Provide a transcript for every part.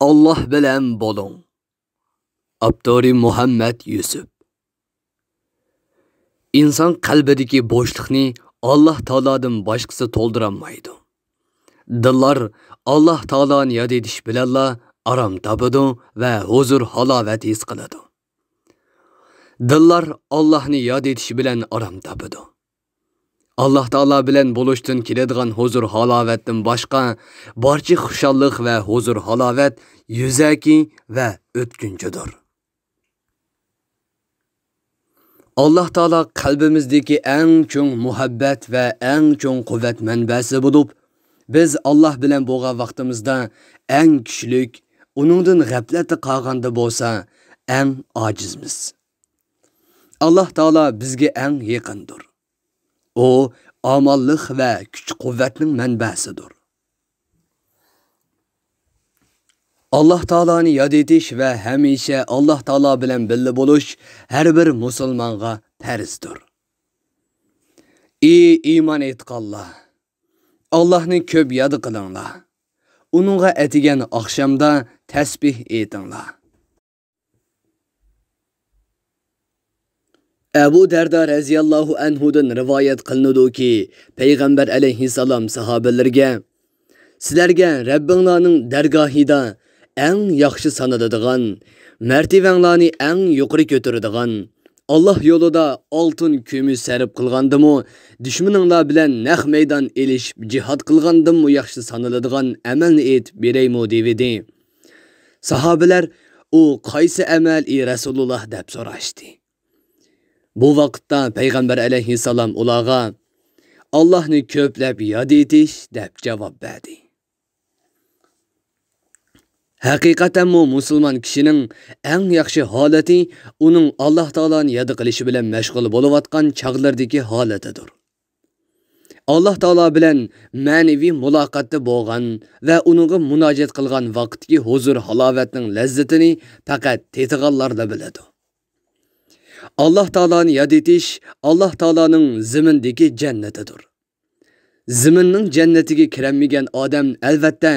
Allah bilan bo'ling. Abduri Muhammad Yusuf. İnsan qalbidagi bo'shliqni Allah Taolodan boshqasi to'ldiranmaydi. Dillar Allah Taoloni yod etish bilanla aram topadi va huzur halovat his qiladi. Dillar Allohni yod etish bilan aram topadi. Allah Taolo bilan bo'lishdan keladigan huzur halovatdan boshqa barcha xushallik va huzur halovat yuzaki va o'tkinchidir. Allah Taolo qalbimizdagi eng cho'ng muhabbat va eng cho'ng quvvat manbasi bo'lib, biz Allah bilan bo'lgan vaqtimizda eng kuchlik, uningdan g'aflatda qolganda bo'lsa, eng ojizmiz. Allah Taolo bizga eng yaqindir. O, omonlik va kuch-quvvatning manbasidir. Allah Taoloni yod etish va hamisha Allah Taolo bilan birga bo'lish har bir musulmonga farzdir. Ey iymon etganlar, Allohni ko'p yod qilinglar. Uningga atigan oqshomda tasbih aytinglar. Abu Darda raziyallohu anhudan rivoyat qilinadiki, Payg'ambar alayhissalom sahobalarga: "Sizlarga Rabbinglarning dargohida eng yaxshi sanaladigan, martabanglarni eng yuqori ko'taradigan, Allah yo'lida oltin kumush sarf qilgandimi, dushmaninglar bilan naq maydon elish jihad qilgandimmi yaxshi sanaladigan amalni aytib beraymi?" dedi. Sahobalar: "U qaysi amal ey Rasululloh?" deb so'rashdi. Bu vaqtda Payg'ambar alayhissalom ularga Allohni ko'plab yod etish deb javob berdi. Haqiqatan musulmon kishining eng yaxshi holati uning Alloh taoloni yod qilishi bilan mashg'ul bo'layotgan chaqlardagi holatidir. Alloh taolo bilan ma'naviy muloqotda bo'lgan va uningga munojat qilgan vaqtdagi huzur halovatning lazzatini faqat tetiganlarda biladi. Allah Taoloni yod etish Allah Taoloning zimindagi jannatidir. Ziminning jannatiga kirmagan odam albatta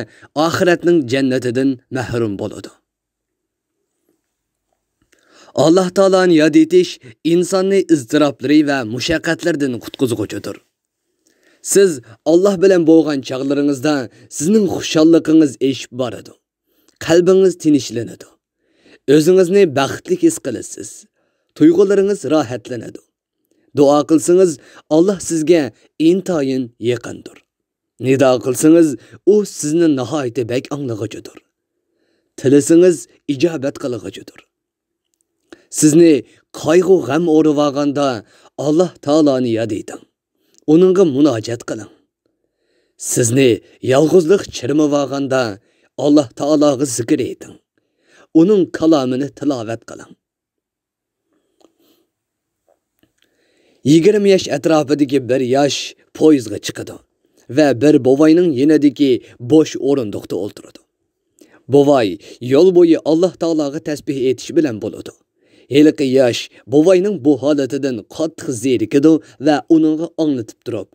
oxiratning jannatidan mahrum bo'ladi. Allah Taoloni yod etish insonni iztiroblari va mushaqqatlardan qutqizguchidir. Siz Allah bilan bo'lgan chaqlaringizda sizning xushalligingiz eshib boradi. Qalbingiz tinchlanadi. O'zingizni baxtli his qilasiz. Tuyg'ularingiz rohatlanadi. Duo qilsangiz Allah sizga intayin yaqindir. Nido qilsangiz u sizni nihoyatda bak anglag'uchidir. Tilasangiz ijobat qilg'uchidir. Sizni qayg'u g'am o'rivaganda Allah Taoloni yod eting. Uningga munojat qiling. Sizni yolg'izlik chirmavaganda Allah Taologa zikr eting. Uning kalomini tilovat qiling. 20 yaş atrofidagi bir yosh poyezdga chiqadi va bir bovayning yenidagi bo'sh o'rindiqda o'tiradi. Bovay yo'l bo'yi Alloh taologa tasbih etish bilan bo'ladi. Heliqi yosh bovayning bu holatidan qattiq zerikadi va uningga anglatib turib: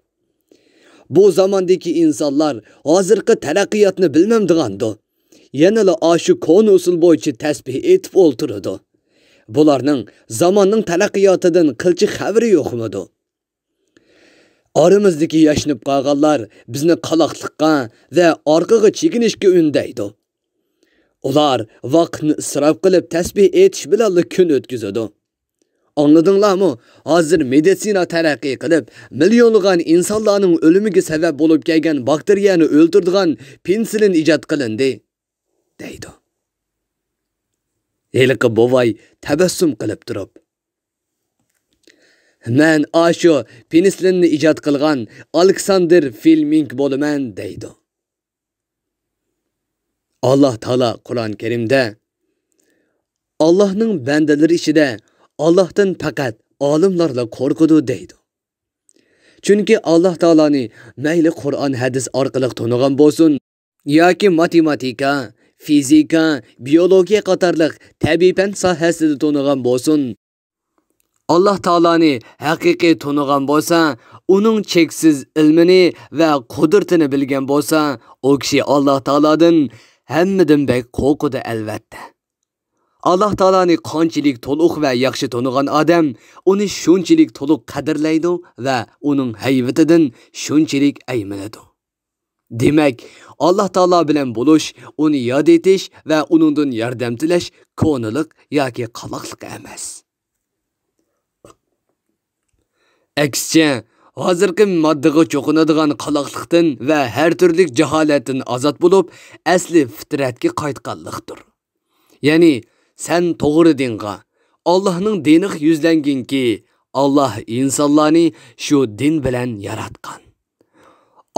"Bu zamondagi insonlar hozirgi taraqqiyotni bilmamdigandi. Yanala ashu kon usul bo'yicha tasbih etib o'tiradi. Bularning zamonning taraqqiyotidan qilchi xabari yo'qmidi? Oramizdagi yashnib qolganlar bizni qaloqlikqa va orqaga chekinishga undaydi. Ular vaqtni isrof qilib tasbih etish bilan kun o'tkazadi. Anladinglarmi? Hozir meditsina taraqqiy qilib, millionlagan insonlarning o'limiga sabab bo'lib kelgan bakteriyani o'ldiradigan pensilin ijod qilindi", deydi. Heliqi bovay tabassum qilib turib: "Men ashu penislinni ijod qilgan Alexander Fleming bo'laman", deydi. Allah Taolo Qur'oni Karimda Allohning bandalari ichida Allohdan faqat olimlarla qo'rqadi deydi. Chunki Alloh taoloni mayli Qur'on hadis orqali tonigan bo'lsin yoki matematika, fizika, biologiya qatorliq tabiiy fan sohasida tonigan bo'lsin, Allah taoloni haqiqiy tonigan bo'lsa, uning cheksiz ilmini va qudratini bilgan bo'lsa, o kishi Allah taolodan hammadan bek qo'rqudi albatta. Allah Taolani qanchalik to'liq va yaxshi tonigan odam uni shunchalik to'liq qadrlaydi va uning haybatidan shunchalik aymanadi. Demak, Allah Taolo bilan bo'lish, uni yod etish va uningdan yordam tilash ko'nilik yoki qaloqlik emas. Aksicha, hozirgi moddaga cho'qinadigan qaloqlikdan va har turli jaholatdan ozod bo'lib, asli fitratga qaytganlikdir. Ya'ni sen to'g'ri dinga, Allohning diniga yuzlanginki, Alloh insonlarni shu din bilan yaratgan.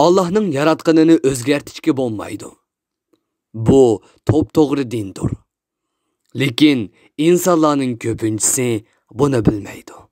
Allohning yaratganini o'zgartirishga bo'lmaydi. Bu to'p-to'g'ri dindir. Lekin insonlarning ko'pinchisi buni bilmaydi.